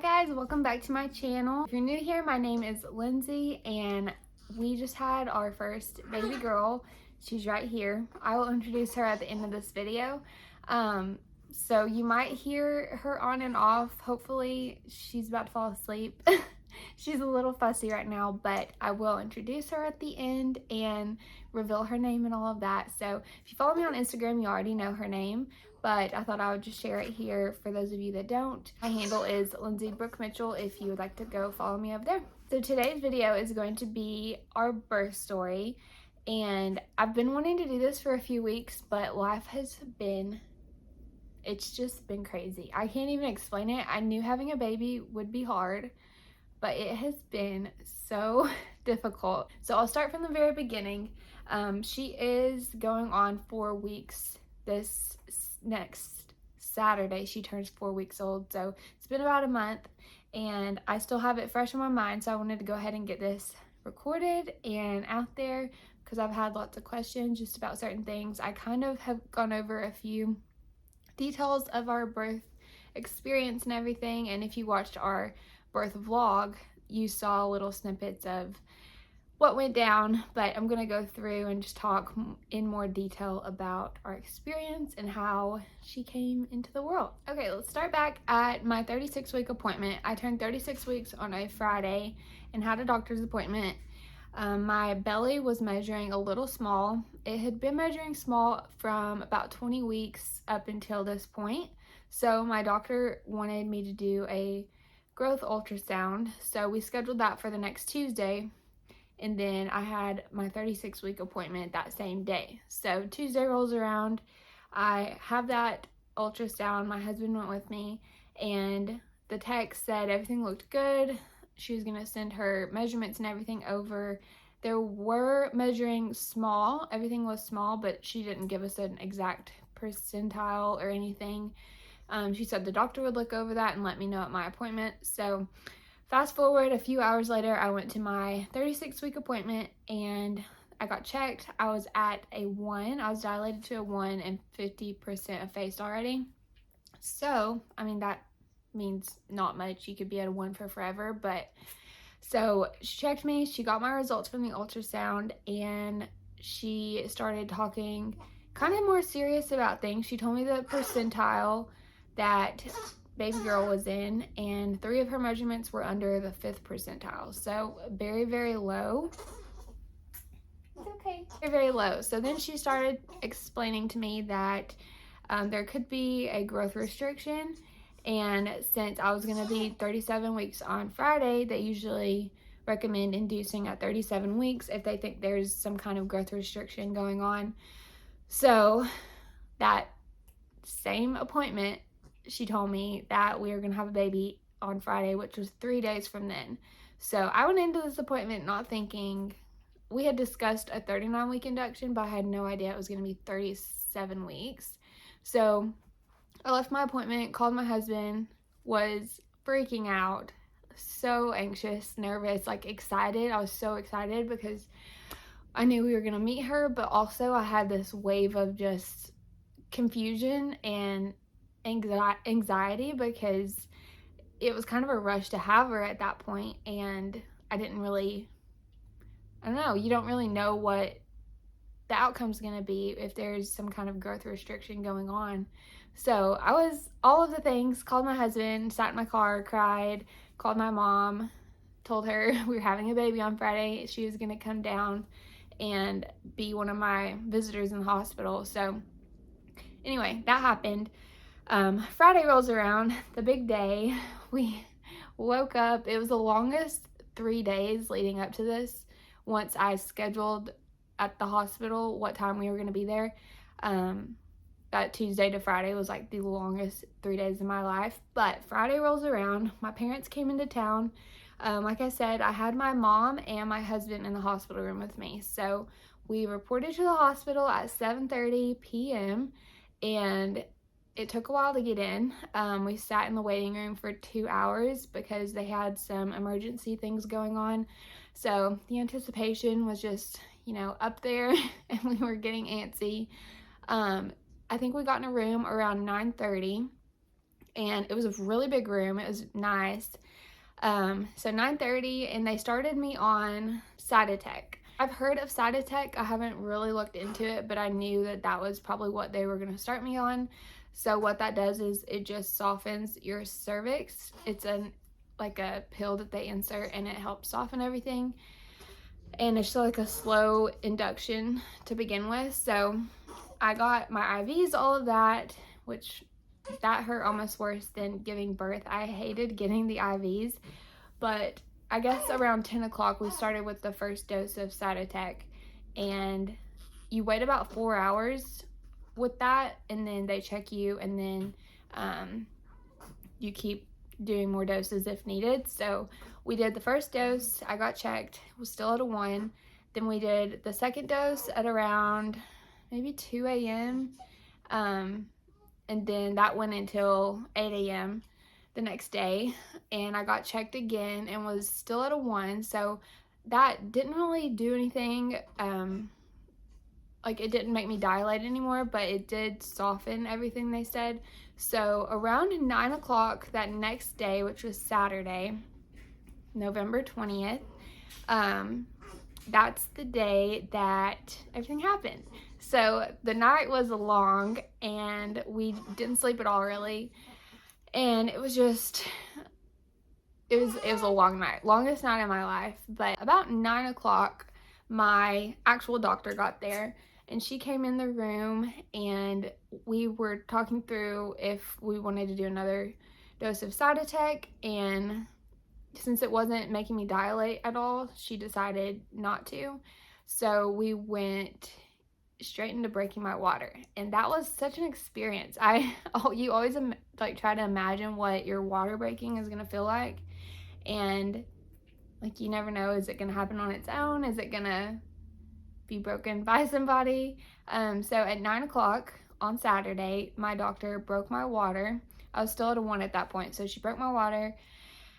Hi guys, welcome back to my channel. If you're new here, my name is Lindsay and we just had our first baby girl. She's right here. I will introduce her at the end of this video. So you might hear her on and off. Hopefully she's about to fall asleep. She's a little fussy right now, but I will introduce her at the end and reveal her name and all of that. So if you follow me on Instagram, you already know her name, but I thought I would just share it here for those of you that don't. My handle is Lindsay Brooke Mitchell if you would like to go follow me over there. So today's video is going to be our birth story, and I've been wanting to do this for a few weeks, but life has been, it's just been crazy. I can't even explain it. I knew having a baby would be hard, but it has been so difficult. So I'll start from the very beginning. She is going on 4 weeks. This next Saturday, she turns 4 weeks old. So it's been about a month and I still have it fresh in my mind. So I wanted to go ahead and get this recorded and out there because I've had lots of questions just about certain things. I kind of have gone over a few details of our birth experience and everything. And if you watched our birth vlog, you saw little snippets of what went down, but I'm gonna go through and just talk in more detail about our experience and how she came into the world. Okay, let's start back at my 36-week appointment. I turned 36 weeks on a Friday and had a doctor's appointment. My belly was measuring a little small. It had been measuring small from about 20 weeks up until this point. So my doctor wanted me to do a growth ultrasound. So we scheduled that for the next Tuesday. And then I had my 36-week appointment that same day. So Tuesday rolls around, I have that ultrasound. My husband went with me and the text said everything looked good. She was gonna send her measurements and everything over. There were measuring small, everything was small, but she didn't give us an exact percentile or anything. She said the doctor would look over that and let me know at my appointment. So fast forward a few hours later, I went to my 36-week appointment and I got checked. I was at a 1. I was dilated to a 1 and 50% effaced already. So, I mean, that means not much. You could be at a 1 for forever, but so she checked me. She got my results from the ultrasound and she started talking kind of more serious about things. She told me the percentile that baby girl was in, and 3 of her measurements were under the 5th percentile. So very, very low. It's okay. Very, very low. So then she started explaining to me that there could be a growth restriction, and since I was going to be 37 weeks on Friday, they usually recommend inducing at 37 weeks if they think there's some kind of growth restriction going on. So that same appointment, she told me that we were going to have a baby on Friday, which was 3 days from then. So I went into this appointment not thinking, we had discussed a 39-week induction, but I had no idea it was going to be 37 weeks. So I left my appointment, called my husband, was freaking out, so anxious, nervous, like excited. I was so excited because I knew we were going to meet her, but also I had this wave of just confusion and anxiety because it was kind of a rush to have her at that point, and I don't know, you don't really know what the outcome's going to be if there's some kind of growth restriction going on. So I was all of the things, called my husband, sat in my car, cried, called my mom, told her we were having a baby on Friday. She was going to come down and be one of my visitors in the hospital. So anyway, that happened. Friday rolls around, the big day. We woke up. It was the longest 3 days leading up to this. Once I scheduled at the hospital what time we were going to be there, that Tuesday to Friday was like the longest 3 days of my life. But Friday rolls around. My parents came into town. Like I said, I had my mom and my husband in the hospital room with me. So we reported to the hospital at 7:30 p.m. and it took a while to get in. We sat in the waiting room for 2 hours because they had some emergency things going on. So the anticipation was just, you know, up there and we were getting antsy. I think we got in a room around 9:30 and it was a really big room. It was nice. So 9:30, and they started me on Cytotec. I've heard of Cytotec. I haven't really looked into it, but I knew that that was probably what they were going to start me on. So what that does is it just softens your cervix. It's like a pill that they insert, and it helps soften everything. And it's like a slow induction to begin with. So I got my IVs, all of that, which that hurt almost worse than giving birth. I hated getting the IVs, but I guess around 10 o'clock we started with the first dose of Cytotec, and you wait about 4 hours with that, and then they check you, and then you keep doing more doses if needed. So we did the first dose, I got checked, was still at a 1. Then we did the second dose at around maybe 2 a.m. And then that went until 8 a.m. the next day, and I got checked again and was still at a 1. So that didn't really do anything. Like, it didn't make me dilate anymore, but it did soften everything, they said. So around 9 o'clock that next day, which was Saturday, November 20th, that's the day that everything happened. So the night was long, and we didn't sleep at all, really. And it was just, it was a long night, longest night of my life. But about 9 o'clock, my actual doctor got there, and she came in the room, and we were talking through if we wanted to do another dose of Cytotec. And since it wasn't making me dilate at all, she decided not to. So we went straight into breaking my water, and that was such an experience. You always like try to imagine what your water breaking is gonna feel like, and like you never know, is it gonna happen on its own, is it gonna be broken by somebody? So at 9 o'clock on Saturday, my doctor broke my water. I was still at a 1 at that point, so she broke my water.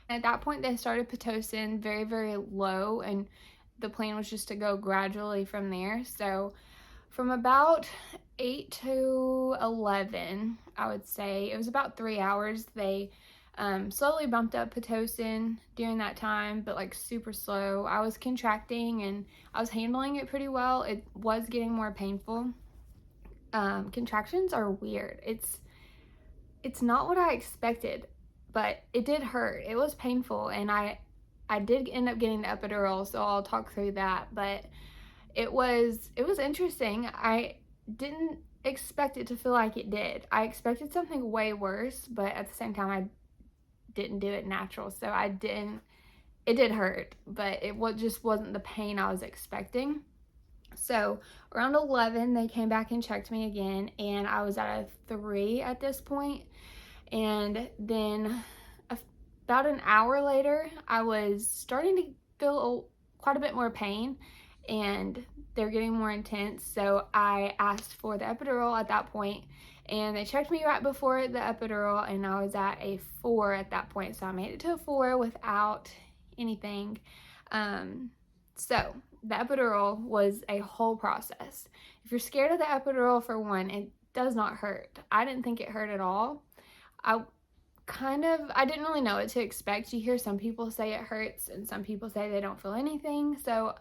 At that point they started Pitocin very, very low, and the plan was just to go gradually from there. So from about 8 to 11, I would say, it was about 3 hours, they slowly bumped up Pitocin during that time, but like super slow. I was contracting, and I was handling it pretty well. It was getting more painful. Contractions are weird. It's not what I expected, but it did hurt. It was painful, and I did end up getting the epidural, so I'll talk through that. But it was interesting. I didn't expect it to feel like it did. I expected something way worse, but at the same time I didn't do it natural, so it did hurt, but it just wasn't the pain I was expecting. So around 11 they came back and checked me again, and I was at a 3 at this point. And then about an hour later I was starting to feel quite a bit more pain, and they're getting more intense. So I asked for the epidural at that point, and they checked me right before the epidural, and I was at a 4 at that point. So I made it to a 4 without anything. So the epidural was a whole process. If you're scared of the epidural, for one, it does not hurt. I didn't think it hurt at all. I didn't really know what to expect. You hear some people say it hurts, and some people say they don't feel anything. So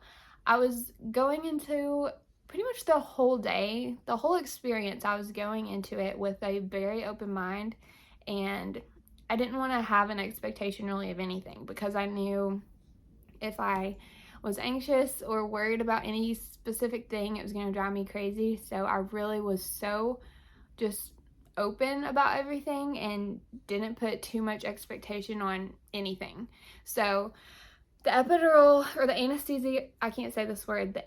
I was going into pretty much the whole day, the whole experience, I was going into it with a very open mind, and I didn't want to have an expectation really of anything, because I knew if I was anxious or worried about any specific thing, it was going to drive me crazy. So I really was so just open about everything and didn't put too much expectation on anything. So the epidural, or the anesthesia, I can't say this word, the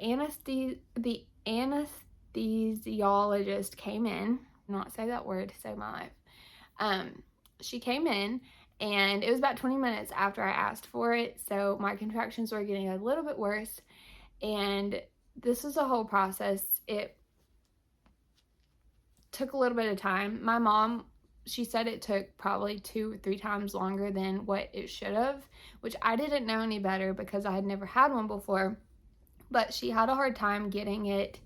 anesthesiologist came in, not say that word to save my life. She came in, and it was about 20 minutes after I asked for it, so my contractions were getting a little bit worse, and this was a whole process. It took a little bit of time. My mom, she said it took probably 2 or 3 times longer than what it should have, which I didn't know any better because I had never had one before. But she had a hard time getting it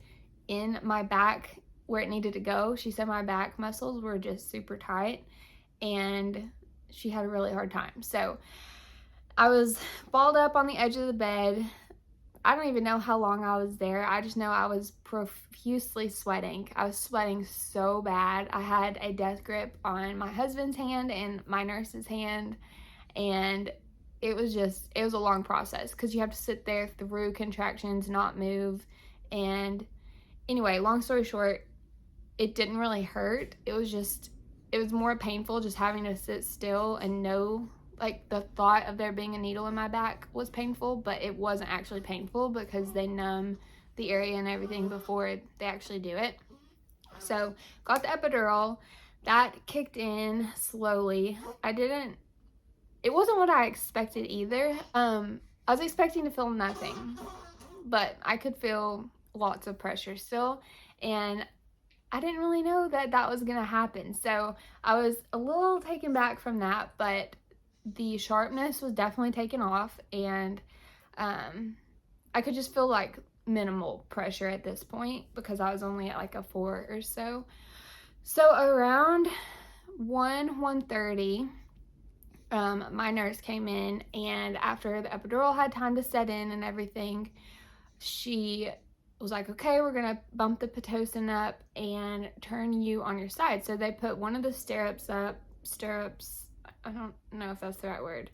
in my back where it needed to go. She said my back muscles were just super tight, and she had a really hard time. So I was balled up on the edge of the bed. I don't even know how long I was there. I just know I was profusely sweating. I was sweating so bad. I had a death grip on my husband's hand and my nurse's hand, and it was a long process because you have to sit there through contractions, not move. And anyway, long story short, it didn't really hurt. It was more painful just having to sit still and know, like, the thought of there being a needle in my back was painful, but it wasn't actually painful because they numb the area and everything before they actually do it. So got the epidural. That kicked in slowly. It wasn't what I expected either. I was expecting to feel nothing, but I could feel lots of pressure still, and I didn't really know that that was gonna happen. So I was a little taken back from that, but the sharpness was definitely taken off, and I could just feel like minimal pressure at this point because I was only at like a 4 or so. So around 1:30, my nurse came in, and after the epidural had time to set in and everything, she was like, okay, we're gonna bump the Pitocin up and turn you on your side. So they put one of the stirrups, I don't know if that's the right word,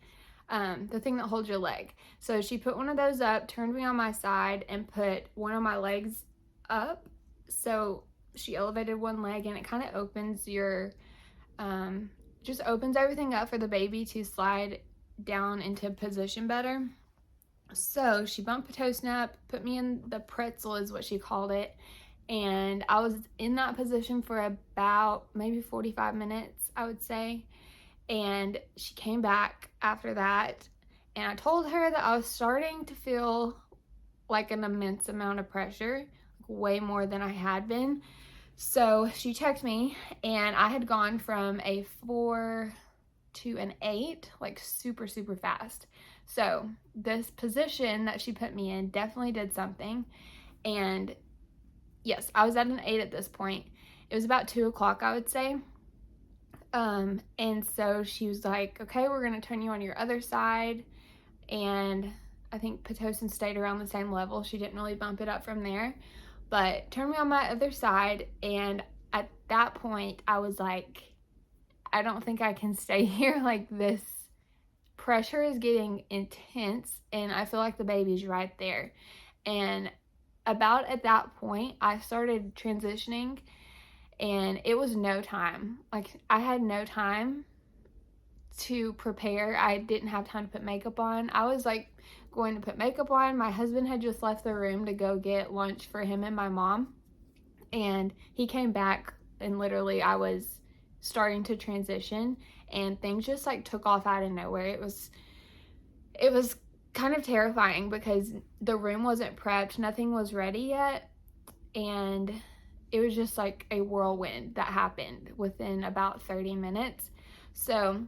the thing that holds your leg. So she put one of those up, turned me on my side, and put one of my legs up. So she elevated one leg, and it kind of opens your, just opens everything up for the baby to slide down into position better. So she bumped Pitocin up, put me in the pretzel is what she called it, and I was in that position for about maybe 45 minutes, I would say. And she came back after that, and I told her that I was starting to feel like an immense amount of pressure, way more than I had been. So she checked me, and I had gone from a 4 to an 8, like super, super fast. So this position that she put me in definitely did something. And yes, I was at an 8 at this point. It was about 2 o'clock, I would say. And so she was like, okay, we're going to turn you on your other side. And I think Pitocin stayed around the same level. She didn't really bump it up from there, but turned me on my other side. And at that point, I was like, I don't think I can stay here. Like, this pressure is getting intense, and I feel like the baby's right there. And about at that point, I started transitioning, and it was no time. Like, I had no time to prepare. I didn't have time to put makeup on. I was like going to put makeup on. My husband had just left the room to go get lunch for him and my mom, and he came back, and literally I was starting to transition, and things just like took off out of nowhere. It was kind of terrifying because the room wasn't prepped, nothing was ready yet, and it was just like a whirlwind that happened within about 30 minutes. So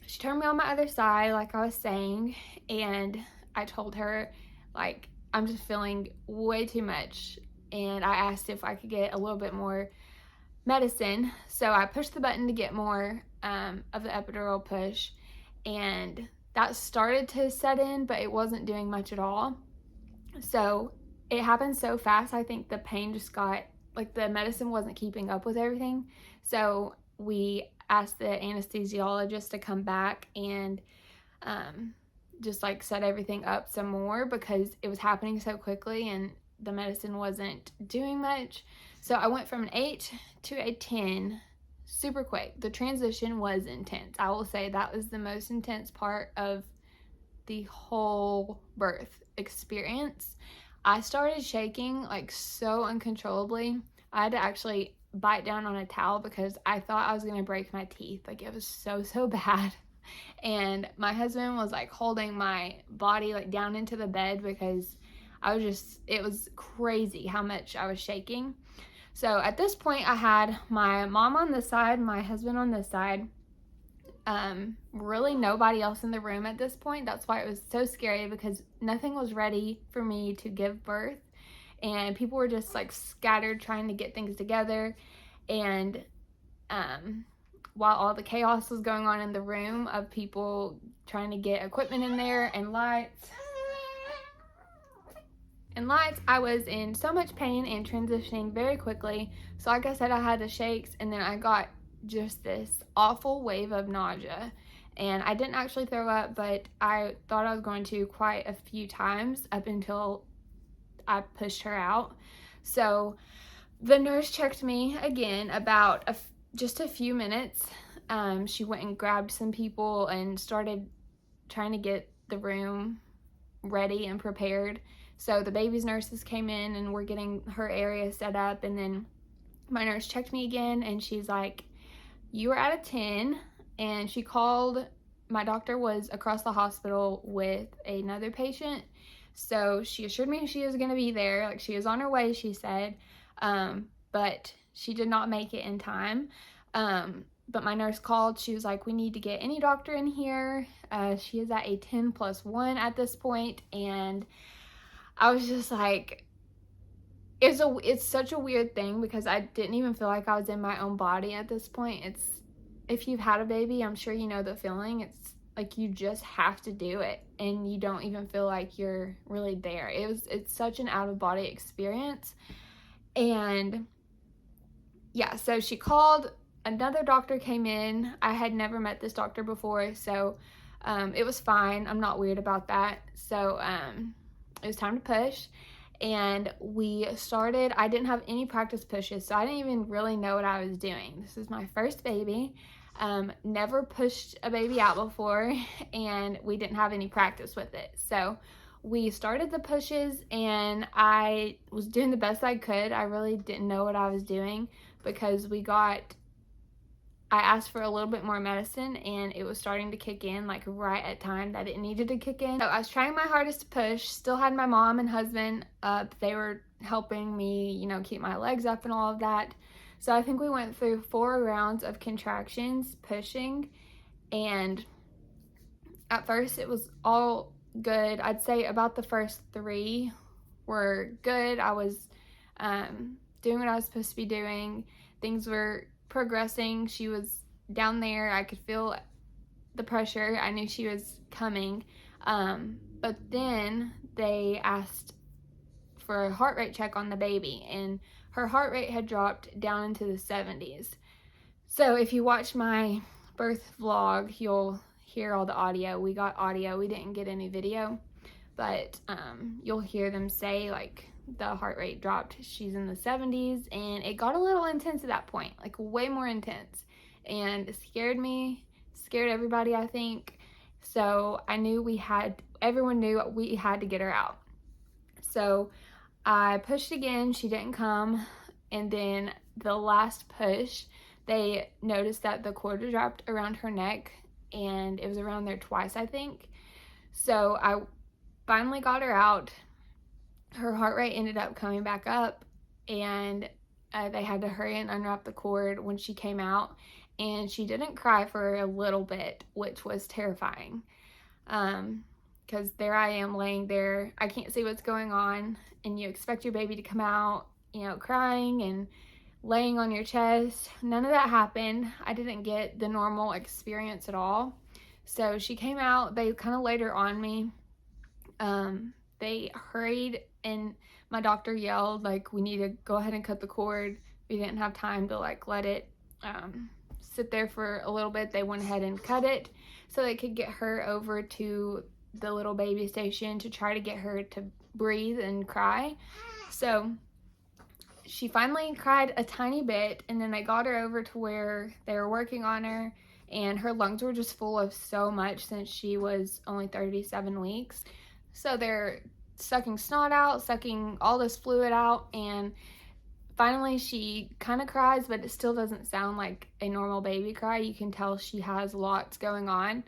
she turned me on my other side, like I was saying, and I told her, like, I'm just feeling way too much, and I asked if I could get a little bit more medicine. So I pushed the button to get more of the epidural push, and that started to set in, but it wasn't doing much at all. So it happened so fast, I think the pain just got, like, the medicine wasn't keeping up with everything. So we asked the anesthesiologist to come back and just like set everything up some more because it was happening so quickly and the medicine wasn't doing much. So I went from an 8 to a 10 super quick. The transition was intense. I will say that was the most intense part of the whole birth experience. I started shaking like so uncontrollably. I had to actually bite down on a towel because I thought I was gonna break my teeth. Like, it was so bad. And my husband was like holding my body like down into the bed because it was crazy how much I was shaking. So at this point I had my mom on this side, my husband on this side, really nobody else in the room at this point. That's why it was so scary, because nothing was ready for me to give birth, and people were just like scattered trying to get things together. And while all the chaos was going on in the room of people trying to get equipment in there and lights, I was in so much pain and transitioning very quickly. So like I said, I had the shakes, and then I got just this awful wave of nausea. And I didn't actually throw up, but I thought I was going to quite a few times up until I pushed her out. So the nurse checked me again about just a few minutes. She went and grabbed some people and started trying to get the room ready and prepared. So the baby's nurses came in and were getting her area set up, and then my nurse checked me again, and she's like, you were at a 10, and she called, my doctor was across the hospital with another patient, so she assured me she was going to be there, like she was on her way, she said, but she did not make it in time. But my nurse called, she was like, we need to get any doctor in here. She is at a 10+1 at this point, and I was just like, it's such a weird thing because I didn't even feel like I was in my own body at this point. If you've had a baby, I'm sure you know the feeling. It's like you just have to do it, and you don't even feel like you're really there. It's such an out-of-body experience. And yeah, so she called, another doctor came in. I had never met this doctor before, so it was fine. I'm not weird about that. So it was time to push, and we started. I didn't have any practice pushes, so I didn't even really know what I was doing. This is my first baby. Never pushed a baby out before, and we didn't have any practice with it. So we started the pushes, and I was doing the best I could. I really didn't know what I was doing because I asked for a little bit more medicine, and it was starting to kick in like right at time that it needed to kick in. So I was trying my hardest to push, still had my mom and husband up. They were helping me, you know, keep my legs up and all of that. So I think we went through 4 rounds of contractions, pushing, and at first it was all good. I'd say about the first 3 were good. I was doing what I was supposed to be doing. Things were progressing. She was down there. I could feel the pressure. I knew she was coming. But then they asked for a heart rate check on the baby, and her heart rate had dropped down into the 70s. So if you watch my birth vlog, you'll hear all the audio. We got audio. We didn't get any video, but you'll hear them say like the heart rate dropped. She's in the 70s, and it got a little intense at that point, like way more intense, and it scared me, scared everybody, I think. So I knew everyone knew we had to get her out. So I pushed again. She didn't come, and then the last push, they noticed that the cord was wrapped around her neck, and it was around there twice, I think. So I finally got her out. Her heart rate ended up coming back up, and they had to hurry and unwrap the cord when she came out, and she didn't cry for a little bit, which was terrifying, because there I am laying there. I can't see what's going on, and you expect your baby to come out, you know, crying and laying on your chest. None of that happened. I didn't get the normal experience at all. So she came out. They kind of laid her on me. They hurried, and my doctor yelled, like, we need to go ahead and cut the cord. We didn't have time to, like, let it sit there for a little bit. They went ahead and cut it so they could get her over to the little baby station to try to get her to breathe and cry. So she finally cried a tiny bit, and then they got her over to where they were working on her, and her lungs were just full of so much since she was only 37 weeks. So they're sucking snot out, sucking all this fluid out, and finally she kind of cries, but it still doesn't sound like a normal baby cry. You can tell she has lots going on.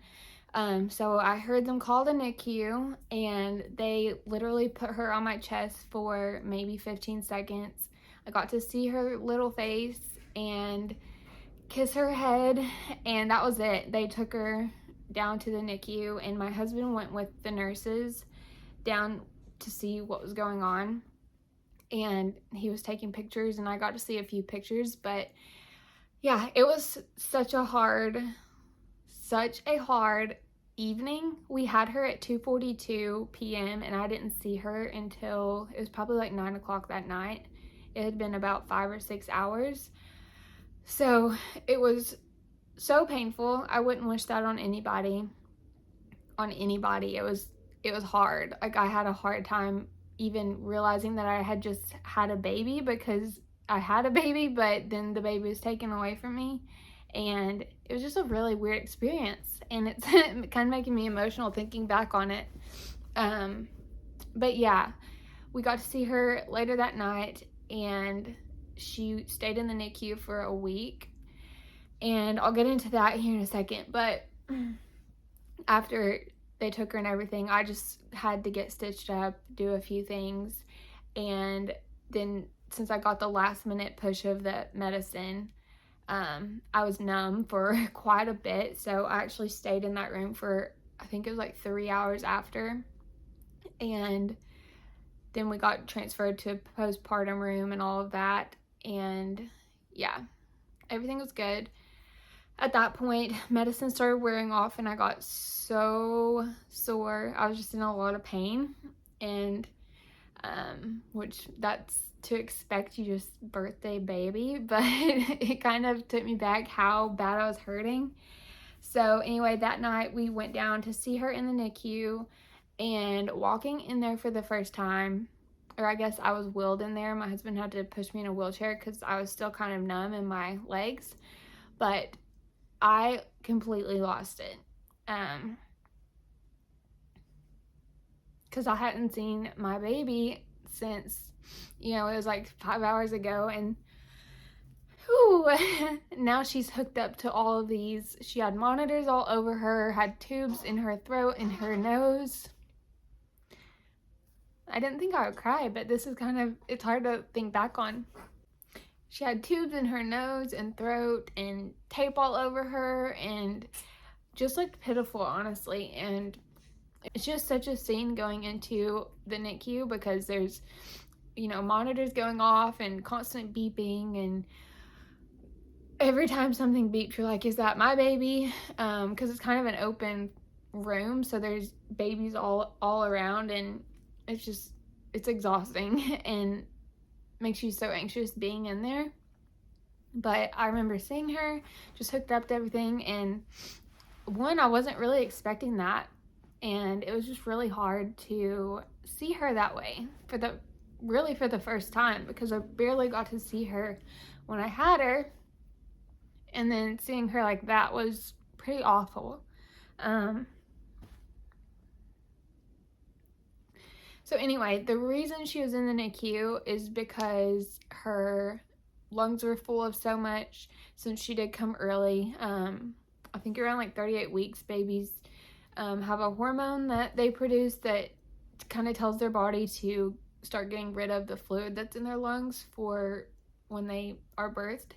So I heard them call the NICU, and they literally put her on my chest for maybe 15 seconds. I got to see her little face and kiss her head, and that was it. They took her down to the NICU, and my husband went with the nurses down to see what was going on, and he was taking pictures, and I got to see a few pictures. But yeah, it was such a hard evening. We had her at 2:42 p.m. and I didn't see her until it was probably like 9 o'clock that night. It had been about 5 or 6 hours. So it was so painful. I wouldn't wish that on anybody. It was hard. Like, I had a hard time even realizing that I had just had a baby, because I had a baby, but then the baby was taken away from me. And it was just a really weird experience. And it's kind of making me emotional thinking back on it. But yeah, we got to see her later that night, and she stayed in the NICU for a week. And I'll get into that here in a second. But after they took her and everything, I just had to get stitched up, do a few things. And then since I got the last minute push of the medicine, I was numb for quite a bit. So I actually stayed in that room for, I think it was like 3 hours after. And then we got transferred to a postpartum room and all of that. And yeah, everything was good. At that point, medicine started wearing off and I got so sore. I was just in a lot of pain, and which that's to expect, you just birthed a baby, but it kind of took me back how bad I was hurting. So anyway, that night we went down to see her in the NICU, and walking in there for the first time, or I guess I was wheeled in there. My husband had to push me in a wheelchair because I was still kind of numb in my legs, but I completely lost it. Because I hadn't seen my baby since, it was like 5 hours ago, and whew, now she's hooked up to all of these. She had monitors all over her, had tubes in her throat and her nose. I didn't think I would cry, but this is it's hard to think back on. She had tubes in her nose and throat and tape all over her, and just looked pitiful, honestly. And it's just such a scene going into the NICU, because there's, monitors going off and constant beeping, and every time something beeps, you're like, is that my baby? Because it's kind of an open room, so there's babies all around, and it's exhausting and makes you so anxious being in there. But I remember seeing her just hooked up to everything, and I wasn't really expecting that, and it was just really hard to see her that way for the first time, because I barely got to see her when I had her, and then seeing her like that was pretty awful. So anyway, the reason she was in the NICU is because her lungs were full of so much, since she did come early. I think around like 38 weeks, babies have a hormone that they produce that kind of tells their body to start getting rid of the fluid that's in their lungs for when they are birthed.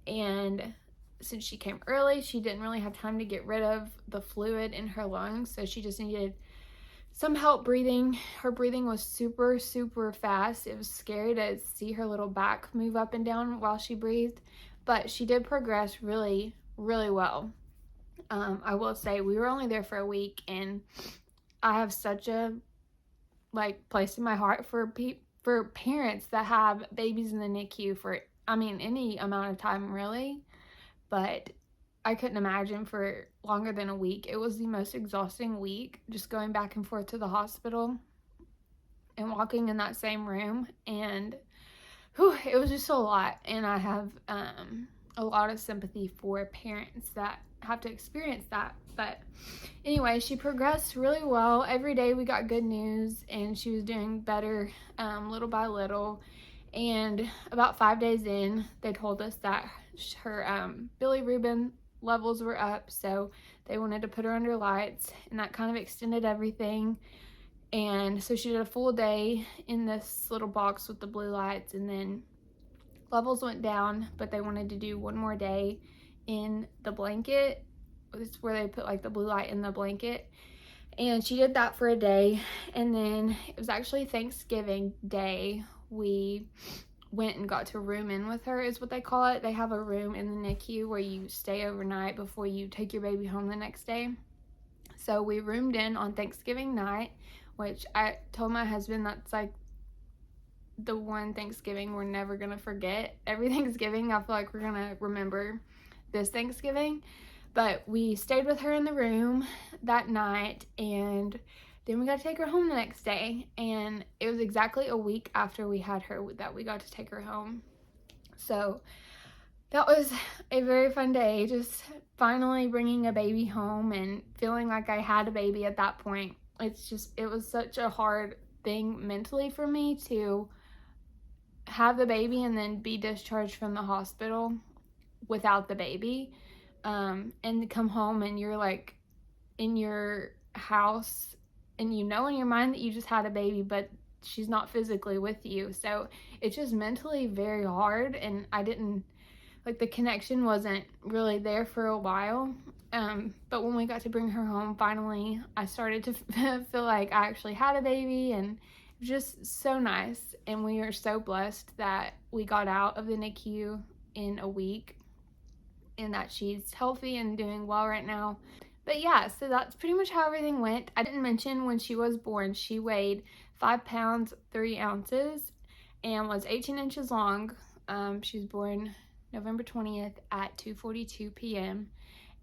And since she came early, she didn't really have time to get rid of the fluid in her lungs, so she just needed some help breathing. Her breathing was super, super fast. It was scary to see her little back move up and down while she breathed, but she did progress really, really well. I will say, we were only there for a week, and I have such a place in my heart for parents that have babies in the NICU for, any amount of time, really. But I couldn't imagine for longer than a week. It was the most exhausting week, just going back and forth to the hospital and walking in that same room. And it was just a lot. And I have a lot of sympathy for parents that have to experience that. But anyway, she progressed really well. Every day we got good news, and she was doing better little by little. And about 5 days in, they told us that her bilirubin levels were up, so they wanted to put her under lights, and that kind of extended everything. And so she did a full day in this little box with the blue lights, and then levels went down, but they wanted to do one more day in the blanket. It's where they put the blue light in the blanket, and she did that for a day. And then it was actually Thanksgiving Day, we went and got to room in with her, is what they call it. They have a room in the NICU where you stay overnight before you take your baby home the next day. So we roomed in on Thanksgiving night, which I told my husband that's like the one Thanksgiving we're never gonna forget. Every Thanksgiving I feel like we're gonna remember this Thanksgiving. But we stayed with her in the room that night, and then we got to take her home the next day. And it was exactly a week after we had her that we got to take her home. So that was a very fun day, just finally bringing a baby home and feeling like I had a baby at that point. It was such a hard thing mentally for me to have the baby and then be discharged from the hospital without the baby, and come home and you're like in your house and you know in your mind that you just had a baby, but she's not physically with you. So it's just mentally very hard, and I didn't like, the connection wasn't really there for a while. But when we got to bring her home, finally I started to feel like I actually had a baby, and it was just so nice. And we are so blessed that we got out of the NICU in a week and that she's healthy and doing well right now. But yeah, so that's pretty much how everything went. I didn't mention when she was born, she weighed 5 pounds 3 ounces and was 18 inches long. She was born November 20th at 2:42 p.m.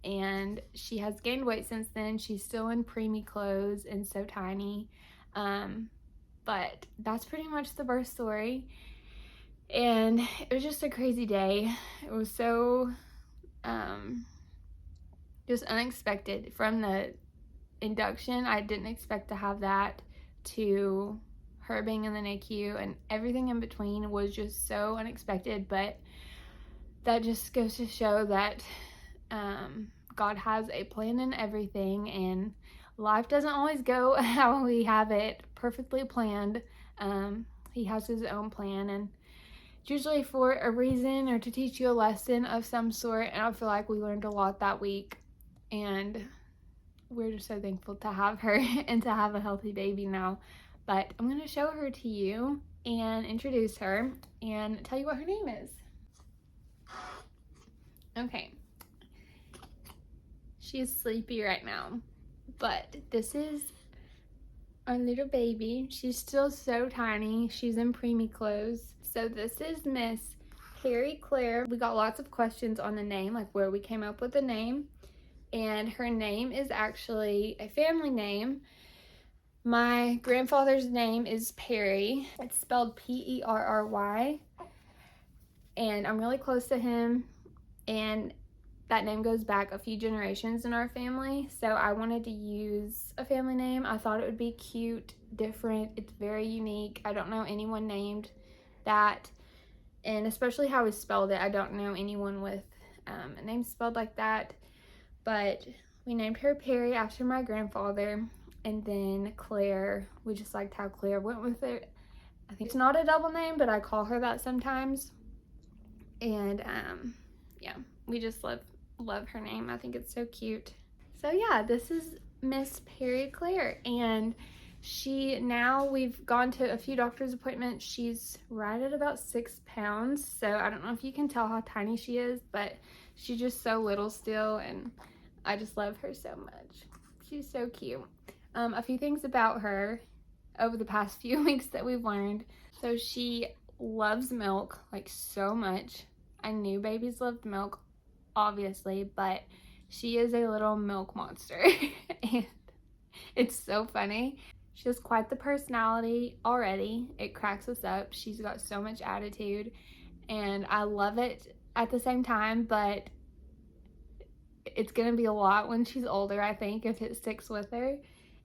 and she has gained weight since then. She's still in preemie clothes and so tiny. But that's pretty much the birth story. And it was just a crazy day. It was so just unexpected. From the induction, I didn't expect to have that, to her being in the NICU, and everything in between was just so unexpected. But that just goes to show that God has a plan in everything, and life doesn't always go how we have it perfectly planned. He has his own plan, and it's usually for a reason or to teach you a lesson of some sort. And I feel like we learned a lot that week, and we're just so thankful to have her and to have a healthy baby now. But I'm going to show her to you and introduce her and tell you what her name is. Okay, she is sleepy right now, but this is our little baby. She's still so tiny. She's in preemie clothes. So this is Miss Perry Claire. We got lots of questions on the name, like where we came up with the name, and her name is actually a family name. My grandfather's name is Perry. It's spelled Perry, and I'm really close to him, and that name goes back a few generations in our family. So I wanted to use a family name. I thought it would be cute, different. It's very unique. I don't know anyone named that, and especially how we spelled it. I don't know anyone with a name spelled like that. But we named her Perry after my grandfather, and then Claire, we just liked how Claire went with it. I think it's not a double name, but I call her that sometimes. And yeah, we just love her name. I think it's so cute. So yeah, this is Miss Perry Claire, and we've gone to a few doctor's appointments. She's right at about 6 pounds, so I don't know if you can tell how tiny she is, but she's just so little still, and I just love her so much. She's so cute. A few things about her over the past few weeks that we've learned. So she loves milk, like, so much. I knew babies loved milk, obviously, but she is a little milk monster. And it's so funny. She has quite the personality already. It cracks us up. She's got so much attitude, and I love it at the same time, but it's gonna be a lot when she's older, I think, if it sticks with her.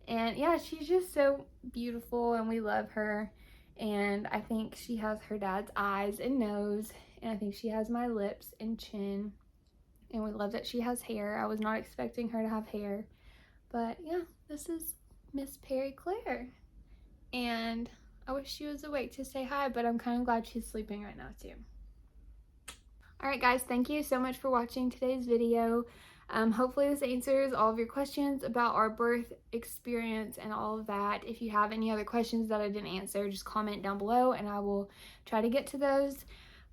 And yeah, she's just so beautiful, and we love her. And I think she has her dad's eyes and nose, and I think she has my lips and chin. And we love that she has hair. I was not expecting her to have hair. But yeah, this is Miss Perry Claire. And I wish she was awake to say hi, but I'm kind of glad she's sleeping right now too. Alright guys, thank you so much for watching today's video. Hopefully this answers all of your questions about our birth experience and all of that. If you have any other questions that I didn't answer, just comment down below and I will try to get to those.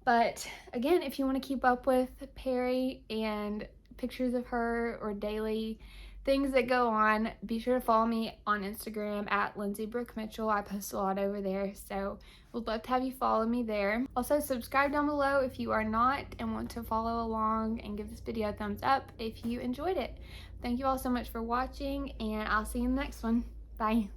But again, if you want to keep up with Perry and pictures of her or daily things that go on, be sure to follow me on Instagram at Lindsay Brooke Mitchell. I post a lot over there, so would love to have you follow me there. Also, subscribe down below if you are not and want to follow along, and give this video a thumbs up if you enjoyed it. Thank you all so much for watching, and I'll see you in the next one. Bye.